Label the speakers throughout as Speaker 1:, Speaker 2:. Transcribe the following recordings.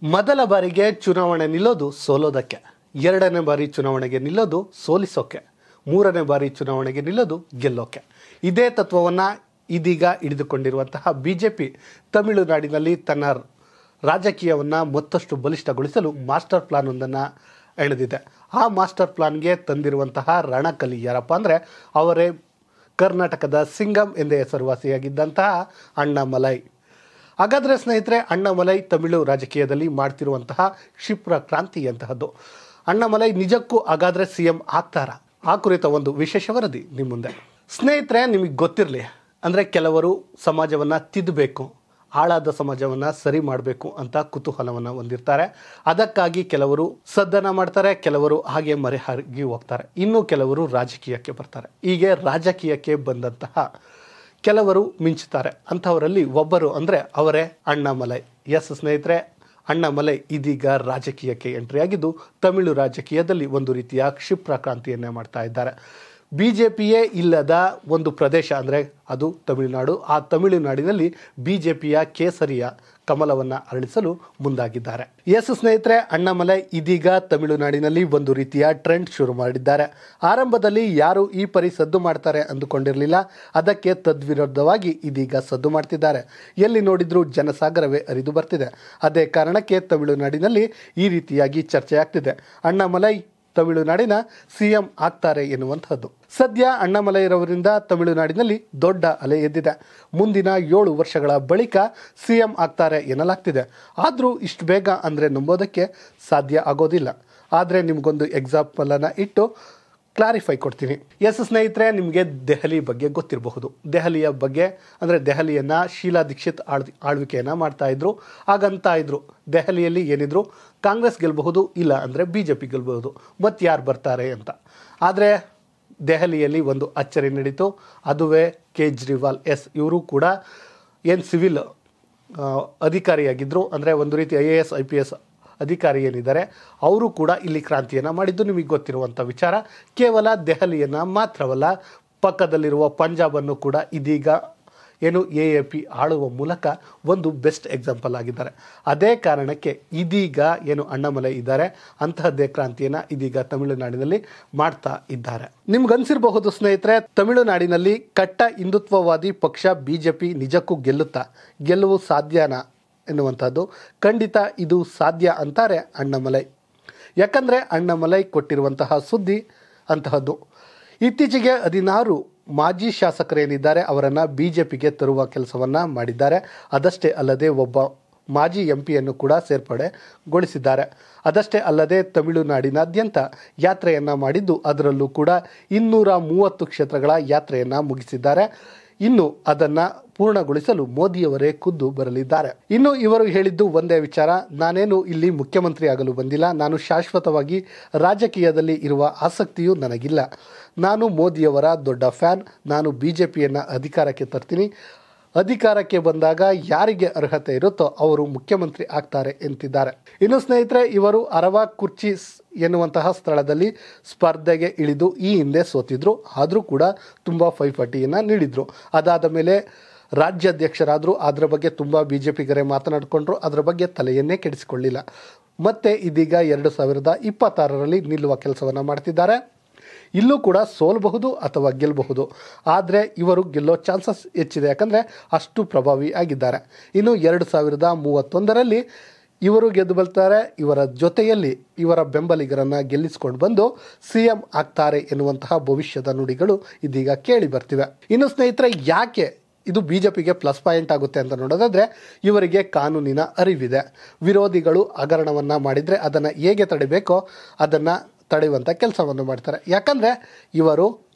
Speaker 1: ಮೊದಲ ಬಾರಿಗೆ ಚುನಾವಣೆ ನಿಲ್ಲೋದು ಸೋಲೋದಕ್ಕೆ, ಎರಡನೇ ಬಾರಿ ಚುನಾವಣೆಗೆ ನಿಲ್ಲೋದು ಸೋಲಿಸೋಕೆ, ಮೂರನೇ ಬಾರಿ ಚುನಾವಣೆಗೆ ನಿಲ್ಲೋದು ಗೆಲ್ಲೋಕೆ. ಇದೇ ತತ್ವವನ್ನು ಇದೀಗ ಹಿಡಿದುಕೊಂಡಿರುವಂತಹ ಬಿಜೆಪಿ ತಮಿಳುನಾಡಿನಲ್ಲಿ ತನ್ನ ರಾಜಕೀಯವನ್ನು ಮತ್ತಷ್ಟು ಬಲಿಷ್ಠಗೊಳಿಸಲು ಮಾಸ್ಟರ್ ಪ್ಲಾನ್ ಒಂದನ್ನು ಎಳೆದಿದೆ. ಆ ಮಾಸ್ಟರ್ ಪ್ಲಾನ್ಗೆ ತಂದಿರುವಂತಹ ರಣಕಲಿ ಯಾರಪ್ಪ ಅಂದರೆ ಅವರೇ ಕರ್ನಾಟಕದ ಸಿಂಗಂ ಎಂದೇ ಹೆಸರುವಾಸಿಯಾಗಿದ್ದಂತಹ ಅಣ್ಣಾಮಲೈ. ಹಾಗಾದರೆ ಸ್ನೇಹಿತರೆ, ಅಣ್ಣಾಮಲೈ ತಮಿಳು ರಾಜಕೀಯದಲ್ಲಿ ಮಾಡ್ತಿರುವಂತಹ ಕ್ಷಿಪ್ರ ಕ್ರಾಂತಿಯಂತಹದ್ದು. ಅಣ್ಣಾಮಲೈ ನಿಜಕ್ಕೂ ಹಾಗಾದರೆ CM ಆಗ್ತಾರಾ? ಆ ಕುರಿತ ಒಂದು ವಿಶೇಷ ವರದಿ ನಿಮ್ಮ ಮುಂದೆ. ಸ್ನೇಹಿತರೆ, ನಿಮಗೆ ಗೊತ್ತಿರಲಿ, ಅಂದರೆ ಕೆಲವರು ಸಮಾಜವನ್ನು ತಿದ್ದಬೇಕು, ಹಾಳಾದ ಸಮಾಜವನ್ನು ಸರಿ ಮಾಡಬೇಕು ಅಂತ ಕುತೂಹಲವನ್ನು ಹೊಂದಿರ್ತಾರೆ. ಅದಕ್ಕಾಗಿ ಕೆಲವರು ಸದ್ದನ್ನು ಮಾಡ್ತಾರೆ, ಕೆಲವರು ಹಾಗೆ ಮರೆಹಾಗಿ ಹೋಗ್ತಾರೆ, ಇನ್ನು ಕೆಲವರು ರಾಜಕೀಯಕ್ಕೆ ಬರ್ತಾರೆ. ಹೀಗೆ ರಾಜಕೀಯಕ್ಕೆ ಬಂದಂತಹ ಕೆಲವರು ಮಿಂಚುತ್ತಾರೆ. ಅಂಥವರಲ್ಲಿ ಒಬ್ಬರು ಅಂದರೆ ಅವರೇ ಅಣ್ಣಾಮಲೈ. ಎಸ್ ಸ್ನೇಹಿತರೆ, ಅಣ್ಣಾಮಲೈ ಇದೀಗ ರಾಜಕೀಯಕ್ಕೆ ಎಂಟ್ರಿ ಆಗಿದ್ದು ತಮಿಳು ರಾಜಕೀಯದಲ್ಲಿ ಒಂದು ರೀತಿಯ ಕ್ಷಿಪ್ರ ಕ್ರಾಂತಿಯನ್ನೇ ಮಾಡ್ತಾ ಇದ್ದಾರೆ. BJPಯೇ ಇಲ್ಲದ ಒಂದು ಪ್ರದೇಶ ಅಂದರೆ ಅದು ತಮಿಳುನಾಡು. ಆ ತಮಿಳುನಾಡಿನಲ್ಲಿ BJPಯ ಕೇಸರಿಯ ಕಮಲವನ್ನು ಅರಳಿಸಲು ಮುಂದಾಗಿದ್ದಾರೆ. ಎಸ್ ಸ್ನೇಹಿತರೆ, ಅಣ್ಣಾಮಲೈ ಇದೀಗ ತಮಿಳುನಾಡಿನಲ್ಲಿ ಒಂದು ರೀತಿಯ ಟ್ರೆಂಡ್ ಶುರು ಮಾಡಿದ್ದಾರೆ. ಆರಂಭದಲ್ಲಿ ಯಾರು ಈ ಪರಿ ಸದ್ದು ಮಾಡ್ತಾರೆ ಅಂದುಕೊಂಡಿರಲಿಲ್ಲ. ಅದಕ್ಕೆ ತದ್ವಿರುದ್ಧವಾಗಿ ಇದೀಗ ಸದ್ದು ಮಾಡ್ತಿದ್ದಾರೆ. ಎಲ್ಲಿ ನೋಡಿದ್ರೂ ಜನಸಾಗರವೇ ಹರಿದು ಬರ್ತಿದೆ. ಅದೇ ಕಾರಣಕ್ಕೆ ತಮಿಳುನಾಡಿನಲ್ಲಿ ಈ ರೀತಿಯಾಗಿ ಚರ್ಚೆ ಆಗ್ತಿದೆ. ಅಣ್ಣಾಮಲೈ ತಮಿಳುನಾಡಿನ CM ಆಗ್ತಾರೆ ಎನ್ನುವಂಥದ್ದು. ಸದ್ಯ ಅಣ್ಣಾಮಲೈರವರಿಂದ ತಮಿಳುನಾಡಿನಲ್ಲಿ ದೊಡ್ಡ ಅಲೆ ಎದ್ದಿದೆ. ಮುಂದಿನ 7 ವರ್ಷಗಳ ಬಳಿಕ CM ಆಗ್ತಾರೆ ಎನ್ನಲಾಗ್ತಿದೆ. ಆದರೂ ಇಷ್ಟು ಬೇಗ ಅಂದರೆ ನಂಬೋದಕ್ಕೆ ಸಾಧ್ಯ ಆಗೋದಿಲ್ಲ. ಆದರೆ ನಿಮಗೊಂದು ಎಕ್ಸಾಂಪಲನ್ನು ಇಟ್ಟು ಕ್ಲಾರಿಫೈ ಕೊಡ್ತೀನಿ. ಎಸ್ ಸ್ನೇಹಿತರೆ, ನಿಮಗೆ ದೆಹಲಿ ಬಗ್ಗೆ ಗೊತ್ತಿರಬಹುದು. ದೆಹಲಿಯ ಬಗ್ಗೆ ಅಂದರೆ ದೆಹಲಿಯನ್ನು ಶೀಲಾ ದೀಕ್ಷಿತ್ ಆಳ್ವಿಕೆಯನ್ನು ಮಾಡ್ತಾಯಿದ್ರು. ಹಾಗಂತ ಇದ್ರು ದೆಹಲಿಯಲ್ಲಿ ಏನಿದ್ರು ಕಾಂಗ್ರೆಸ್ ಗೆಲ್ಲಬಹುದು, ಇಲ್ಲ ಅಂದರೆ BJP ಗೆಲ್ಲಬಹುದು, ಮತ್ತು ಯಾರು ಬರ್ತಾರೆ ಅಂತ. ಆದರೆ ದೆಹಲಿಯಲ್ಲಿ ಒಂದು ಅಚ್ಚರಿ ನಡೀತು. ಅದುವೇ ಕೇಜ್ರಿವಾಲ್. ಎಸ್, ಇವರು ಕೂಡ ಏನು ಸಿವಿಲ್ ಅಧಿಕಾರಿಯಾಗಿದ್ದರು, ಅಂದರೆ ಒಂದು ರೀತಿ IAS IPS ಅಧಿಕಾರಿ ಏನಿದ್ದಾರೆ ಅವರು ಕೂಡ ಇಲ್ಲಿ ಕ್ರಾಂತಿಯನ್ನು ಮಾಡಿದ್ದು ನಿಮಗೆ ಗೊತ್ತಿರುವಂಥ ವಿಚಾರ. ಕೇವಲ ದೆಹಲಿಯನ್ನು ಮಾತ್ರವಲ್ಲ, ಪಕ್ಕದಲ್ಲಿರುವ ಪಂಜಾಬನ್ನು ಕೂಡ ಇದೀಗ ಏನು AAP ಆಳುವ ಮೂಲಕ ಒಂದು ಬೆಸ್ಟ್ ಎಕ್ಸಾಂಪಲ್ ಆಗಿದ್ದಾರೆ. ಅದೇ ಕಾರಣಕ್ಕೆ ಇದೀಗ ಏನು ಅಣ್ಣಾಮಲೈ ಇದ್ದಾರೆ ಅಂತಹದ್ದೇ ಕ್ರಾಂತಿಯನ್ನು ಇದೀಗ ತಮಿಳುನಾಡಿನಲ್ಲಿ ಮಾಡ್ತಾ ಇದ್ದಾರೆ. ನಿಮ್ಗನ್ಸಿರಬಹುದು ಸ್ನೇಹಿತರೆ, ತಮಿಳುನಾಡಿನಲ್ಲಿ ಕಟ್ಟ ಹಿಂದುತ್ವವಾದಿ ಪಕ್ಷ BJP ನಿಜಕ್ಕೂ ಗೆಲ್ಲುವು ಸಾಧ್ಯನಾ ಎನ್ನುವಂಥದ್ದು. ಖಂಡಿತ ಇದು ಸಾಧ್ಯ ಅಂತಾರೆ ಅಣ್ಣಾಮಲೈ. ಯಾಕಂದರೆ ಅಣ್ಣಾಮಲೈ ಕೊಟ್ಟಿರುವಂತಹ ಸುದ್ದಿ ಅಂತಹದ್ದು. ಇತ್ತೀಚೆಗೆ 16 ಮಾಜಿ ಶಾಸಕರೇನಿದ್ದಾರೆ ಅವರನ್ನು BJPಗೆ ತರುವ ಕೆಲಸವನ್ನು ಮಾಡಿದ್ದಾರೆ. ಅದಷ್ಟೇ ಅಲ್ಲದೆ ಒಬ್ಬ ಮಾಜಿ MP ಕೂಡ ಸೇರ್ಪಡೆಗೊಳಿಸಿದ್ದಾರೆ. ಅದಷ್ಟೇ ಅಲ್ಲದೆ ತಮಿಳುನಾಡಿನಾದ್ಯಂತ ಯಾತ್ರೆಯನ್ನು ಮಾಡಿದ್ದು ಅದರಲ್ಲೂ ಕೂಡ 230 ಕ್ಷೇತ್ರಗಳ ಯಾತ್ರೆಯನ್ನು ಮುಗಿಸಿದ್ದಾರೆ. ಇನ್ನು ಅದನ್ನು ಪೂರ್ಣಗೊಳಿಸಲು ಮೋದಿಯವರೇ ಖುದ್ದು ಬರಲಿದ್ದಾರೆ. ಇನ್ನು ಇವರು ಹೇಳಿದ್ದು ಒಂದೇ ವಿಚಾರ, ನಾನೇನು ಇಲ್ಲಿ ಮುಖ್ಯಮಂತ್ರಿ ಆಗಲು ಬಂದಿಲ್ಲ, ನಾನು ಶಾಶ್ವತವಾಗಿ ರಾಜಕೀಯದಲ್ಲಿ ಇರುವ ಆಸಕ್ತಿಯೂ ನನಗಿಲ್ಲ, ನಾನು ಮೋದಿಯವರ ದೊಡ್ಡ ಫ್ಯಾನ್, ನಾನು BJPಯನ್ನು ಅಧಿಕಾರಕ್ಕೆ ತರ್ತೀನಿ, ಅಧಿಕಾರಕ್ಕೆ ಬಂದಾಗ ಯಾರಿಗೆ ಅರ್ಹತೆ ಇರುತ್ತೋ ಅವರು ಮುಖ್ಯಮಂತ್ರಿ ಆಗ್ತಾರೆ ಎಂತಿದ್ದಾರೆ. ಇನ್ನು ಸ್ನೇಹಿತರೆ, ಇವರು ಅರವಾ ಕುರ್ಚಿ ಎನ್ನುವಂತಹ ಸ್ಥಳದಲ್ಲಿ ಸ್ಪರ್ಧೆಗೆ ಇಳಿದು ಈ ಹಿಂದೆ ಸೋತಿದ್ರು. ಆದರೂ ಕೂಡ ತುಂಬ ಪೈಪೋಟಿಯನ್ನು ನೀಡಿದರು. ಅದಾದ ಮೇಲೆ ರಾಜ್ಯಾಧ್ಯಕ್ಷರಾದರು. ಅದರ ಬಗ್ಗೆ ತುಂಬ BJPಗರೇ ಮಾತನಾಡಿಕೊಂಡ್ರು. ಅದರ ಬಗ್ಗೆ ತಲೆಯನ್ನೇ ಕೆಡಿಸಿಕೊಳ್ಳಿಲ್ಲ. ಮತ್ತೆ ಇದೀಗ 2026ರಲ್ಲಿ ನಿಲ್ಲುವ ಕೆಲಸವನ್ನು ಮಾಡ್ತಿದ್ದಾರೆ. ಇಲ್ಲೂ ಕೂಡ ಸೋಲಬಹುದು ಅಥವಾ ಗೆಲ್ಲಬಹುದು. ಆದರೆ ಇವರು ಗೆಲ್ಲೋ ಚಾನ್ಸಸ್ ಹೆಚ್ಚಿದೆ, ಯಾಕಂದರೆ ಅಷ್ಟು ಪ್ರಭಾವಿ ಆಗಿದ್ದಾರೆ. ಇನ್ನು 2031ರಲ್ಲಿ ಇವರು ಗೆದ್ದು ಬರ್ತಾರೆ. ಇವರ ಜೊತೆಯಲ್ಲಿ ಇವರ ಬೆಂಬಲಿಗರನ್ನು ಗೆಲ್ಲಿಸಿಕೊಂಡು ಬಂದು CM ಆಗ್ತಾರೆ ಎನ್ನುವಂತಹ ಭವಿಷ್ಯದ ನುಡಿಗಳು ಇದೀಗ ಕೇಳಿ ಬರ್ತಿವೆ. ಇನ್ನು ಸ್ನೇಹಿತರೆ, ಯಾಕೆ ಇದು BJPಗೆ ಪ್ಲಸ್ ಪಾಯಿಂಟ್ ಆಗುತ್ತೆ ಅಂತ ನೋಡೋದಾದರೆ, ಇವರಿಗೆ ಕಾನೂನಿನ ಅರಿವಿದೆ. ವಿರೋಧಿಗಳು ಹಗರಣವನ್ನು ಮಾಡಿದರೆ ಅದನ್ನು ಹೇಗೆ ತಡೆಯಬೇಕೋ ಅದನ್ನು ತಡೆಯುವಂಥ ಕೆಲಸವನ್ನು ಮಾಡ್ತಾರೆ. ಯಾಕಂದರೆ ಇವರು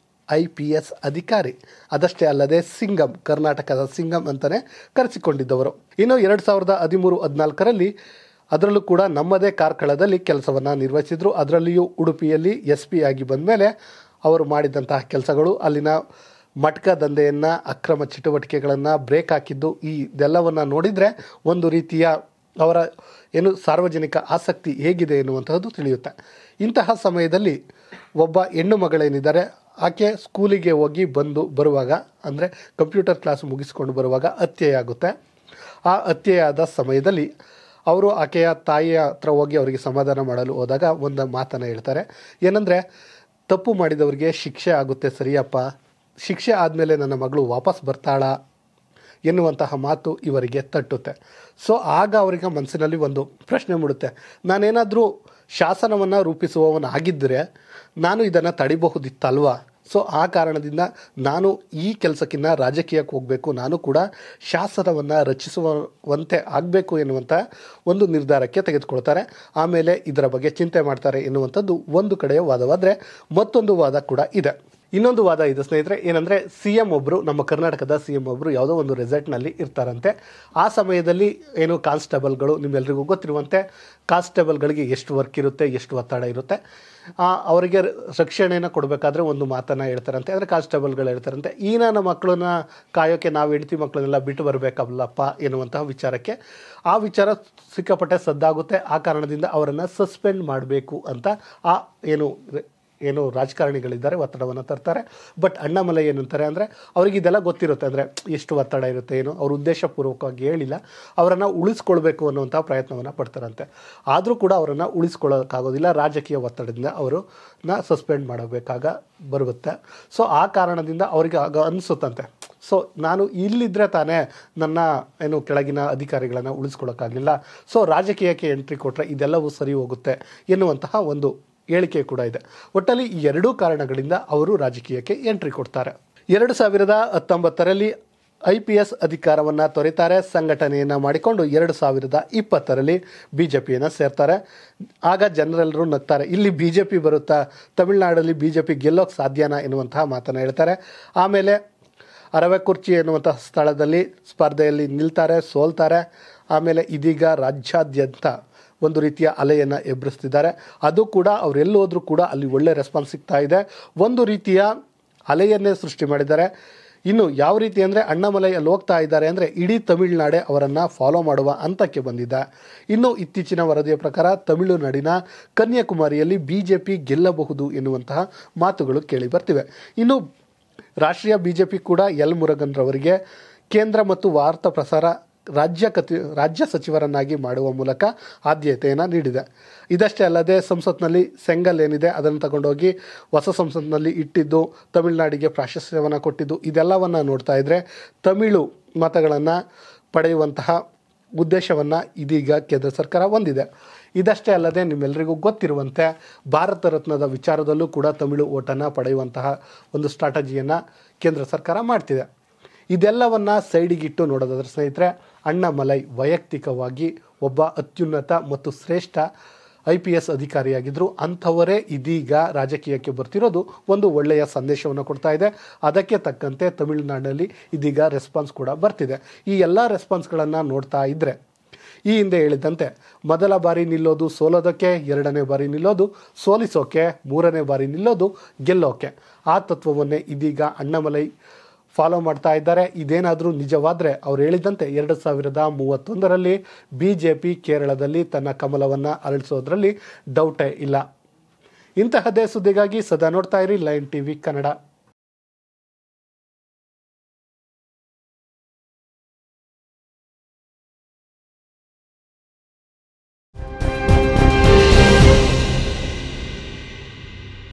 Speaker 1: IPS ಅಧಿಕಾರಿ. ಅದಷ್ಟೇ ಅಲ್ಲದೆ ಸಿಂಗಂ, ಕರ್ನಾಟಕದ ಸಿಂಗಂ ಅಂತಲೇ ಕರೆಸಿಕೊಂಡಿದ್ದವರು. ಇನ್ನು 2013-14ರಲ್ಲಿ ಅದರಲ್ಲೂ ಕೂಡ ನಮ್ಮದೇ ಕಾರ್ಕಳದಲ್ಲಿ ಕೆಲಸವನ್ನು ನಿರ್ವಹಿಸಿದರು. ಅದರಲ್ಲಿಯೂ ಉಡುಪಿಯಲ್ಲಿ SP ಆಗಿ ಬಂದ ಮೇಲೆ ಅವರು ಮಾಡಿದಂತಹ ಕೆಲಸಗಳು, ಅಲ್ಲಿನ ಮಟ್ಕ ದಂಧೆಯನ್ನು, ಅಕ್ರಮ ಚಟುವಟಿಕೆಗಳನ್ನು ಬ್ರೇಕ್ ಹಾಕಿದ್ದು, ಇದೆಲ್ಲವನ್ನು ನೋಡಿದರೆ ಒಂದು ರೀತಿಯ ಅವರ ಏನು ಸಾರ್ವಜನಿಕ ಆಸಕ್ತಿ ಹೇಗಿದೆ ಎನ್ನುವಂತಹದ್ದು ತಿಳಿಯುತ್ತೆ. ಇಂತಹ ಸಮಯದಲ್ಲಿ ಒಬ್ಬ ಹೆಣ್ಣು ಮಗಳೇನಿದ್ದಾರೆ ಆಕೆ ಸ್ಕೂಲಿಗೆ ಹೋಗಿ ಬರುವಾಗ ಅಂದರೆ ಕಂಪ್ಯೂಟರ್ ಕ್ಲಾಸ್ ಮುಗಿಸ್ಕೊಂಡು ಬರುವಾಗ ಹತ್ಯೆಯಾಗುತ್ತೆ. ಆ ಹತ್ಯೆಯಾದ ಸಮಯದಲ್ಲಿ ಅವರು ಆಕೆಯ ತಾಯಿಯ ಹತ್ರ ಹೋಗಿ ಅವರಿಗೆ ಸಮಾಧಾನ ಮಾಡಲು ಹೋದಾಗ ಒಂದು ಮಾತನ್ನು ಹೇಳ್ತಾರೆ. ಏನಂದರೆ, ತಪ್ಪು ಮಾಡಿದವರಿಗೆ ಶಿಕ್ಷೆ ಆಗುತ್ತೆ ಸರಿಯಪ್ಪ, ಶಿಕ್ಷೆ ಆದಮೇಲೆ ನನ್ನ ಮಗಳು ವಾಪಸ್ ಬರ್ತಾಳಾ ಎನ್ನುವಂತಹ ಮಾತು ಇವರಿಗೆ ತಟ್ಟುತ್ತೆ. ಸೊ ಆಗ ಅವರಿಗೆ ಮನಸ್ಸಿನಲ್ಲಿ ಒಂದು ಪ್ರಶ್ನೆ ಮೂಡುತ್ತೆ, ನಾನೇನಾದರೂ ಶಾಸನವನ್ನು ರೂಪಿಸುವವನಾಗಿದ್ದರೆ ನಾನು ಇದನ್ನು ತಡಿಬಹುದಿತ್ತಲ್ವಾ? ಸೊ ಆ ಕಾರಣದಿಂದ ನಾನು ಈ ಕೆಲಸಕ್ಕಿಂತ ರಾಜಕೀಯಕ್ಕೆ ಹೋಗಬೇಕು, ನಾನು ಕೂಡ ಶಾಸನವನ್ನು ರಚಿಸುವಂತೆ ಆಗಬೇಕು ಎನ್ನುವಂಥ ಒಂದು ನಿರ್ಧಾರಕ್ಕೆ ತೆಗೆದುಕೊಳ್ತಾರೆ. ಆಮೇಲೆ ಇದರ ಬಗ್ಗೆ ಚಿಂತೆ ಮಾಡ್ತಾರೆ ಎನ್ನುವಂಥದ್ದು ಒಂದು ಕಡೆಯ ವಾದವಾದರೆ, ಮತ್ತೊಂದು ವಾದ ಕೂಡ ಇದೆ. ಇನ್ನೊಂದು ವಾದ ಇದೆ ಸ್ನೇಹಿತರೆ, ಏನಂದರೆ CM ಒಬ್ಬರು, ನಮ್ಮ ಕರ್ನಾಟಕದ CM ಒಬ್ಬರು ಯಾವುದೋ ಒಂದು ರೆಸಾರ್ಟ್ನಲ್ಲಿ ಇರ್ತಾರಂತೆ. ಆ ಸಮಯದಲ್ಲಿ ಏನು ಕಾನ್ಸ್ಟೇಬಲ್ಗಳು, ನಿಮ್ಮೆಲ್ಲರಿಗೂ ಗೊತ್ತಿರುವಂತೆ ಕಾನ್ಸ್ಟೇಬಲ್ಗಳಿಗೆ ಎಷ್ಟು ವರ್ಕ್ ಇರುತ್ತೆ, ಎಷ್ಟು ಒತ್ತಡ ಇರುತ್ತೆ, ಅವರಿಗೆ ರಕ್ಷಣೆಯನ್ನು ಕೊಡಬೇಕಾದ್ರೆ ಒಂದು ಮಾತನ್ನು ಹೇಳ್ತಾರಂತೆ. ಅಂದರೆ ಕಾನ್ಸ್ಟೇಬಲ್ಗಳು ಹೇಳ್ತಾರಂತೆ, ಈ ನನ್ನ ಮಕ್ಕಳನ್ನ ಕಾಯೋಕ್ಕೆ ನಾವು ಹೆಂಡತಿ ಮಕ್ಕಳನ್ನೆಲ್ಲ ಬಿಟ್ಟು ಬರಬೇಕಲ್ಲಪ್ಪ ಎನ್ನುವಂತಹ ವಿಚಾರಕ್ಕೆ ಆ ವಿಚಾರ ಸಿಕ್ಕಾಪಟ್ಟೆ ಸದ್ದಾಗುತ್ತೆ. ಆ ಕಾರಣದಿಂದ ಅವರನ್ನು ಸಸ್ಪೆಂಡ್ ಮಾಡಬೇಕು ಅಂತ ಏನು ರಾಜಕಾರಣಿಗಳಿದ್ದಾರೆ ಒತ್ತಡವನ್ನು ತರ್ತಾರೆ. ಬಟ್ ಅಣ್ಣಾಮಲೈ ಏನಂತಾರೆ ಅಂದರೆ, ಅವ್ರಿಗೆ ಇದೆಲ್ಲ ಗೊತ್ತಿರುತ್ತೆ, ಅಂದರೆ ಎಷ್ಟು ಒತ್ತಡ ಇರುತ್ತೆ ಏನು, ಅವರು ಉದ್ದೇಶಪೂರ್ವಕವಾಗಿ ಹೇಳಿಲ್ಲ, ಅವರನ್ನು ಉಳಿಸ್ಕೊಳ್ಬೇಕು ಅನ್ನುವಂಥ ಪ್ರಯತ್ನವನ್ನು ಪಡ್ತಾರಂತೆ. ಆದರೂ ಕೂಡ ಅವರನ್ನು ಉಳಿಸ್ಕೊಳ್ಳೋಕ್ಕಾಗೋದಿಲ್ಲ, ರಾಜಕೀಯ ಒತ್ತಡದಿಂದ ಅವರನ್ನ ಸಸ್ಪೆಂಡ್ ಮಾಡಬೇಕಾಗ ಬರುತ್ತೆ. ಸೊ ಆ ಕಾರಣದಿಂದ ಅವರಿಗೆ ಆಗ ಅನಿಸುತ್ತಂತೆ, ಸೊ ನಾನು ಇಲ್ಲಿದ್ದರೆ ತಾನೇ ನನ್ನ ಕೆಳಗಿನ ಅಧಿಕಾರಿಗಳನ್ನು ಉಳಿಸ್ಕೊಳ್ಳೋಕ್ಕಾಗಲಿಲ್ಲ, ಸೊ ರಾಜಕೀಯಕ್ಕೆ ಎಂಟ್ರಿ ಕೊಟ್ಟರೆ ಇದೆಲ್ಲವೂ ಸರಿ ಹೋಗುತ್ತೆ ಎನ್ನುವಂತಹ ಒಂದು ಹೇಳಿಕೆ ಕೂಡ ಇದೆ. ಒಟ್ಟಲ್ಲಿ ಈ ಎರಡೂ ಕಾರಣಗಳಿಂದ ಅವರು ರಾಜಕೀಯಕ್ಕೆ ಎಂಟ್ರಿ ಕೊಡ್ತಾರೆ. 2019ರಲ್ಲಿ IPS ಅಧಿಕಾರವನ್ನು ತೊರೆತಾರೆ. ಸಂಘಟನೆಯನ್ನು ಮಾಡಿಕೊಂಡು 2020ರಲ್ಲಿ BJPಯನ್ನು ಸೇರ್ತಾರೆ. ಆಗ ಜನರೆಲ್ಲರೂ ನಗ್ತಾರೆ, ಇಲ್ಲಿ BJP ಬರುತ್ತಾ, ತಮಿಳುನಾಡಲ್ಲಿ BJP ಗೆಲ್ಲೋಕ್ಕೆ ಸಾಧ್ಯನಾ ಎನ್ನುವಂತಹ ಮಾತನ್ನು ಹೇಳ್ತಾರೆ. ಆಮೇಲೆ ಅರವೆಕುರ್ಚಿ ಎನ್ನುವಂತಹ ಸ್ಥಳದಲ್ಲಿ ಸ್ಪರ್ಧೆಯಲ್ಲಿ ನಿಲ್ತಾರೆ, ಸೋಲ್ತಾರೆ. ಆಮೇಲೆ ಇದೀಗ ರಾಜ್ಯಾದ್ಯಂತ ಒಂದು ರೀತಿಯ ಅಲೆಯನ್ನು ಎಬ್ಬರಿಸ್ತಿದ್ದಾರೆ. ಅದು ಕೂಡ ಅವರೆಲ್ಲಿ ಹೋದರೂ ಕೂಡ ಅಲ್ಲಿ ಒಳ್ಳೆ ರೆಸ್ಪಾನ್ಸ್ ಸಿಗ್ತಾ ಇದೆ, ಒಂದು ರೀತಿಯ ಅಲೆಯನ್ನೇ ಸೃಷ್ಟಿ ಮಾಡಿದ್ದಾರೆ. ಇನ್ನು ಯಾವ ರೀತಿ ಅಂದರೆ, ಅಣ್ಣಾಮಲೈ ಅಲ್ಲಿ ಹೋಗ್ತಾ ಇದ್ದಾರೆ ಅಂದರೆ ಇಡೀ ತಮಿಳುನಾಡೆ ಅವರನ್ನು ಫಾಲೋ ಮಾಡುವ ಹಂತಕ್ಕೆ ಬಂದಿದೆ. ಇನ್ನು ಇತ್ತೀಚಿನ ವರದಿಯ ಪ್ರಕಾರ ತಮಿಳುನಾಡಿನ ಕನ್ಯಾಕುಮಾರಿಯಲ್ಲಿ BJP ಗೆಲ್ಲಬಹುದು ಎನ್ನುವಂತಹ ಮಾತುಗಳು ಕೇಳಿ ಬರ್ತಿವೆ. ಇನ್ನು ರಾಷ್ಟ್ರೀಯ BJP ಕೂಡ ಎಲ್ ಮುರುಗನ್ ರವರಿಗೆ ಕೇಂದ್ರ ಮತ್ತು ವಾರ್ತಾ ಪ್ರಸಾರ ರಾಜ್ಯ ಸಚಿವರನ್ನಾಗಿ ಮಾಡುವ ಮೂಲಕ ಆದ್ಯತೆಯನ್ನು ನೀಡಿದೆ. ಇದಷ್ಟೇ ಅಲ್ಲದೆ ಸಂಸತ್ನಲ್ಲಿ ಸೆಂಗಲ್ ಏನಿದೆ ಅದನ್ನು ತಗೊಂಡೋಗಿ ಹೊಸ ಸಂಸತ್ನಲ್ಲಿ ಇಟ್ಟಿದ್ದು, ತಮಿಳುನಾಡಿಗೆ ಪ್ರಾಶಸ್ತ್ಯವನ್ನು ಕೊಟ್ಟಿದ್ದು, ಇದೆಲ್ಲವನ್ನು ನೋಡ್ತಾ ಇದ್ದರೆ ತಮಿಳು ಮತಗಳನ್ನು ಪಡೆಯುವಂತಹ ಉದ್ದೇಶವನ್ನು ಇದೀಗ ಕೇಂದ್ರ ಸರ್ಕಾರ ಹೊಂದಿದೆ. ಇದಷ್ಟೇ ಅಲ್ಲದೆ ನಿಮ್ಮೆಲ್ಲರಿಗೂ ಗೊತ್ತಿರುವಂತೆ ಭಾರತ ರತ್ನದ ವಿಚಾರದಲ್ಲೂ ಕೂಡ ತಮಿಳು ಓಟನ್ನು ಪಡೆಯುವಂತಹ ಒಂದು ಸ್ಟ್ರಾಟಜಿಯನ್ನು ಕೇಂದ್ರ ಸರ್ಕಾರ ಮಾಡ್ತಿದೆ. ಇದೆಲ್ಲವನ್ನು ಸೈಡಿಗಿಟ್ಟು ನೋಡೋದಾದ್ರೆ ಸ್ನೇಹಿತರೆ, ಅಣ್ಣಾಮಲೈ ವೈಯಕ್ತಿಕವಾಗಿ ಒಬ್ಬ ಅತ್ಯುನ್ನತ ಮತ್ತು ಶ್ರೇಷ್ಠ IPS ಅಧಿಕಾರಿಯಾಗಿದ್ದರು. ಅಂಥವರೇ ಇದೀಗ ರಾಜಕೀಯಕ್ಕೆ ಬರ್ತಿರೋದು ಒಂದು ಒಳ್ಳೆಯ ಸಂದೇಶವನ್ನು ಕೊಡ್ತಾ ಇದೆ. ಅದಕ್ಕೆ ತಕ್ಕಂತೆ ತಮಿಳುನಾಡಿನಲ್ಲಿ ಇದೀಗ ರೆಸ್ಪಾನ್ಸ್ ಕೂಡ ಬರ್ತಿದೆ. ಈ ಎಲ್ಲ ರೆಸ್ಪಾನ್ಸ್ಗಳನ್ನು ನೋಡ್ತಾ ಇದ್ದರೆ, ಈ ಹಿಂದೆ ಹೇಳಿದಂತೆ ಮೊದಲ ಬಾರಿ ನಿಲ್ಲೋದು ಸೋಲೋದಕ್ಕೆ, ಎರಡನೇ ಬಾರಿ ನಿಲ್ಲೋದು ಸೋಲಿಸೋಕೆ, ಮೂರನೇ ಬಾರಿ ನಿಲ್ಲೋದು ಗೆಲ್ಲೋಕೆ, ಆ ತತ್ವವನ್ನೇ ಇದೀಗ ಅಣ್ಣಾಮಲೈ ಫಾಲೋ ಮಾಡ್ತಾ ಇದ್ದಾರೆ. ಇದೇನಾದರೂ ನಿಜವಾದರೆ ಅವ್ರು ಹೇಳಿದಂತೆ 2031ರಲ್ಲಿ BJP ಕೇರಳದಲ್ಲಿ ತನ್ನ ಕಮಲವನ್ನು ಅರಳಿಸೋದ್ರಲ್ಲಿ ಡೌಟೇ ಇಲ್ಲ. ಇಂತಹದ್ದೇ ಸುದ್ದಿಗಾಗಿ ಸದಾ ನೋಡ್ತಾ ಇರಿ ಲೈನ್ TV ಕನ್ನಡ.